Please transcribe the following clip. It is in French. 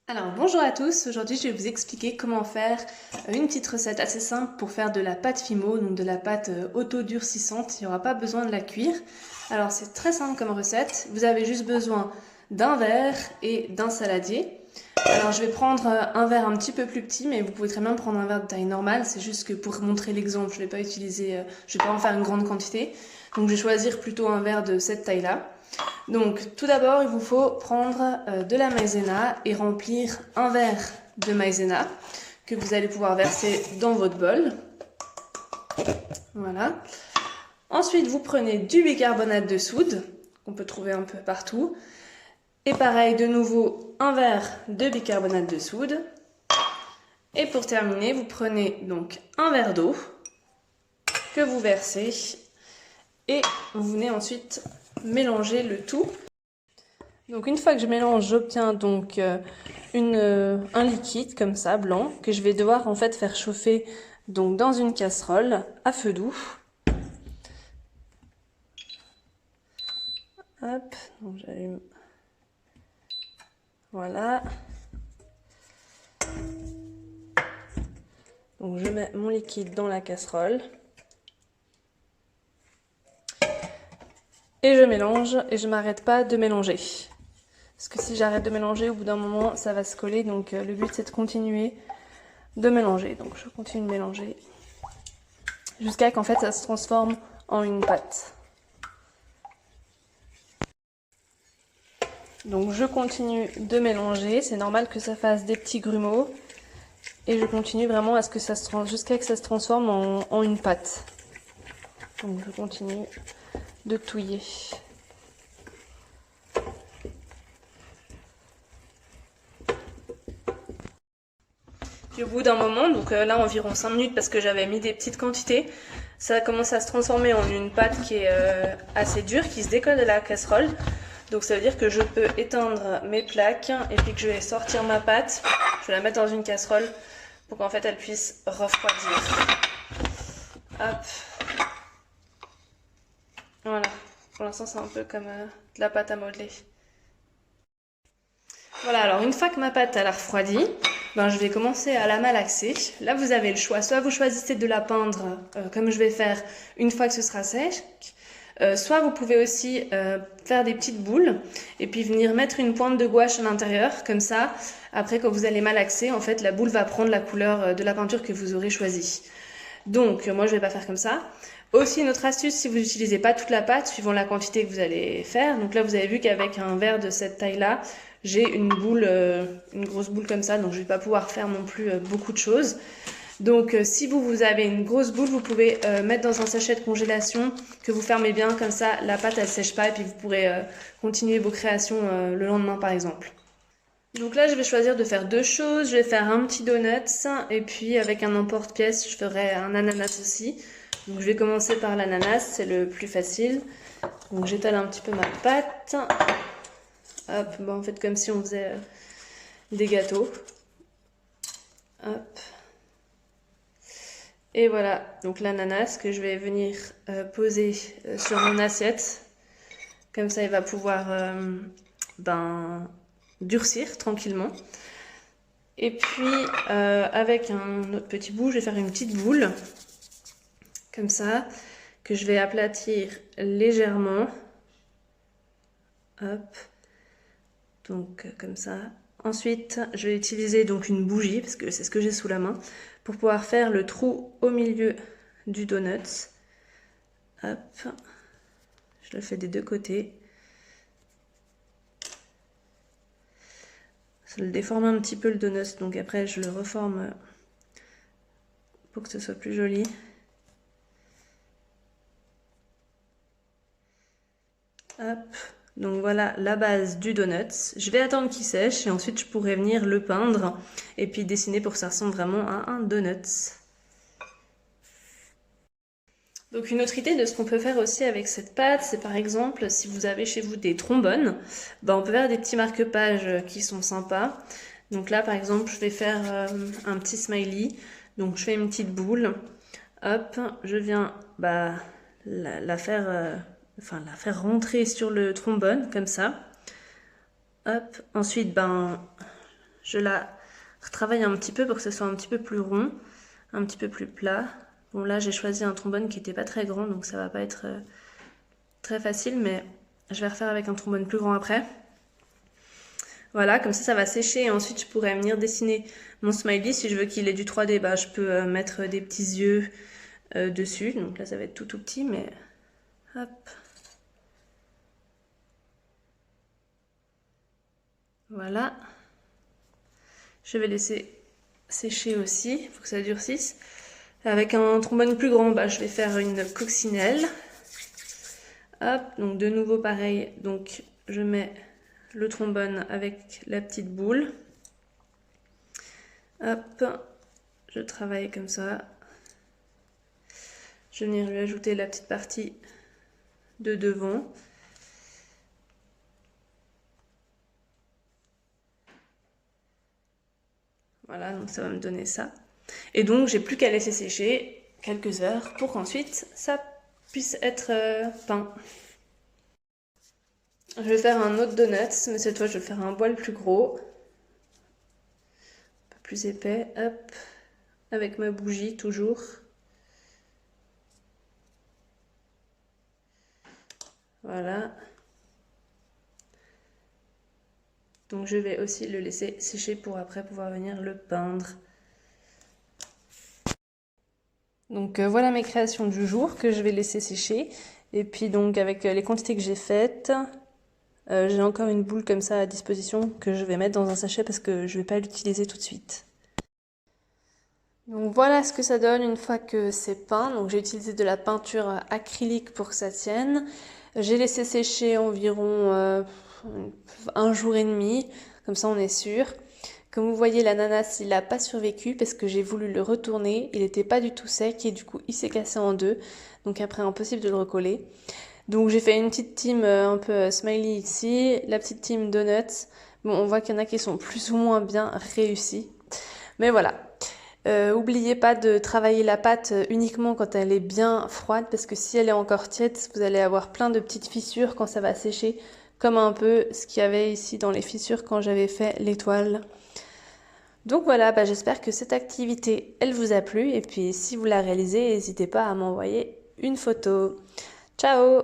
Alors bonjour à tous, aujourd'hui je vais vous expliquer comment faire une petite recette assez simple pour faire de la pâte Fimo, donc de la pâte auto-durcissante, il n'y aura pas besoin de la cuire. Alors c'est très simple comme recette, vous avez juste besoin d'un verre et d'un saladier. Alors je vais prendre un verre un petit peu plus petit, mais vous pouvez très bien prendre un verre de taille normale, c'est juste que pour montrer l'exemple, je ne vais pas utiliser, je vais pas en faire une grande quantité, donc je vais choisir plutôt un verre de cette taille-là. Donc tout d'abord, il vous faut prendre de la maïzena et remplir un verre de maïzena que vous allez pouvoir verser dans votre bol. Voilà. Ensuite, vous prenez du bicarbonate de soude, qu'on peut trouver un peu partout. Et pareil, de nouveau, un verre de bicarbonate de soude. Et pour terminer, vous prenez donc un verre d'eau que vous versez et vous venez ensuite mélanger le tout. Donc une fois que je mélange, j'obtiens donc un liquide comme ça, blanc, que je vais devoir en fait faire chauffer donc dans une casserole à feu doux. Hop, donc j'allume. Voilà. Donc je mets mon liquide dans la casserole. Et je mélange et je m'arrête pas de mélanger. Parce que si j'arrête de mélanger, au bout d'un moment, ça va se coller. Donc le but c'est de continuer de mélanger. Donc je continue de mélanger jusqu'à qu'en fait ça se transforme en une pâte. Donc je continue de mélanger, c'est normal que ça fasse des petits grumeaux. Et je continue vraiment à ce que jusqu'à que ça se transforme en une pâte. Donc je continue de touiller. Puis au bout d'un moment, donc là environ 5 minutes parce que j'avais mis des petites quantités, ça commence à se transformer en une pâte qui est assez dure, qui se décolle de la casserole. Donc ça veut dire que je peux éteindre mes plaques et puis que je vais sortir ma pâte. Je vais la mettre dans une casserole pour qu'en fait elle puisse refroidir. Hop. Voilà. Pour l'instant c'est un peu comme de la pâte à modeler. Voilà, alors une fois que ma pâte elle a refroidi, ben, je vais commencer à la malaxer. Là vous avez le choix, soit vous choisissez de la peindre comme je vais faire une fois que ce sera sec, soit vous pouvez aussi faire des petites boules et puis venir mettre une pointe de gouache à l'intérieur, comme ça, après quand vous allez malaxer, en fait la boule va prendre la couleur de la peinture que vous aurez choisie. Donc moi je vais pas faire comme ça. Aussi une autre astuce, si vous n'utilisez pas toute la pâte, suivant la quantité que vous allez faire, donc là vous avez vu qu'avec un verre de cette taille-là, j'ai une boule, une grosse boule comme ça, donc je vais pas pouvoir faire non plus beaucoup de choses. Donc si vous avez une grosse boule, vous pouvez mettre dans un sachet de congélation que vous fermez bien, comme ça la pâte elle sèche pas et puis vous pourrez continuer vos créations le lendemain par exemple. Donc là je vais choisir de faire deux choses, je vais faire un petit donut et puis avec un emporte-pièce je ferai un ananas aussi. Donc je vais commencer par l'ananas, c'est le plus facile. Donc j'étale un petit peu ma pâte. Hop, bon, en fait comme si on faisait des gâteaux. Hop. Et voilà, donc l'ananas que je vais venir poser sur mon assiette. Comme ça, il va pouvoir durcir tranquillement. Et puis, avec un autre petit bout, je vais faire une petite boule. Comme ça, que je vais aplatir légèrement. Hop. Donc, comme ça. Ensuite, je vais utiliser donc une bougie, parce que c'est ce que j'ai sous la main, pour pouvoir faire le trou au milieu du donut. Hop. Je le fais des deux côtés. Ça le déforme un petit peu le donut, donc après je le reforme pour que ce soit plus joli. Hop. Donc voilà la base du donut. Je vais attendre qu'il sèche et ensuite je pourrai venir le peindre et puis dessiner pour que ça ressemble vraiment à un donut. Donc une autre idée de ce qu'on peut faire aussi avec cette pâte, c'est par exemple si vous avez chez vous des trombones, on peut faire des petits marque-pages qui sont sympas. Donc là par exemple je vais faire un petit smiley, donc je fais une petite boule, hop, je viens la faire rentrer sur le trombone comme ça. Hop, ensuite je la retravaille un petit peu pour que ce soit un petit peu plus rond, un petit peu plus plat. Bon là j'ai choisi un trombone qui n'était pas très grand, donc ça va pas être très facile, mais je vais refaire avec un trombone plus grand après. Voilà, comme ça va sécher et ensuite je pourrais venir dessiner mon smiley. Si je veux qu'il ait du 3D, bah, je peux mettre des petits yeux dessus. Donc là ça va être tout petit, mais hop. Voilà. Je vais laisser sécher aussi pour que ça durcisse. Avec un trombone plus grand, bah, je vais faire une coccinelle. Hop, donc de nouveau pareil. Donc je mets le trombone avec la petite boule. Hop, je travaille comme ça. Je vais venir lui ajouter la petite partie de devant. Voilà, donc ça va me donner ça. Et donc j'ai plus qu'à laisser sécher quelques heures pour qu'ensuite ça puisse être peint. Je vais faire un autre donut, mais cette fois je vais faire un poil plus gros. Un peu plus épais, hop. Avec ma bougie toujours. Voilà. Donc je vais aussi le laisser sécher pour après pouvoir venir le peindre. Donc voilà mes créations du jour que je vais laisser sécher. Et puis donc avec les quantités que j'ai faites, j'ai encore une boule comme ça à disposition que je vais mettre dans un sachet parce que je ne vais pas l'utiliser tout de suite. Donc voilà ce que ça donne une fois que c'est peint. Donc j'ai utilisé de la peinture acrylique pour que ça tienne. J'ai laissé sécher environ un jour et demi, comme ça on est sûr. Comme vous voyez, l'ananas il n'a pas survécu parce que j'ai voulu le retourner. Il n'était pas du tout sec et du coup il s'est cassé en deux. Donc après impossible de le recoller. Donc j'ai fait une petite team un peu smiley ici, la petite team donuts. Bon, on voit qu'il y en a qui sont plus ou moins bien réussis. Mais voilà. Oubliez pas de travailler la pâte uniquement quand elle est bien froide parce que si elle est encore tiède, vous allez avoir plein de petites fissures quand ça va sécher, comme un peu ce qu'il y avait ici dans les fissures quand j'avais fait l'étoile. Donc voilà, bah j'espère que cette activité, elle vous a plu et puis si vous la réalisez, n'hésitez pas à m'envoyer une photo. Ciao!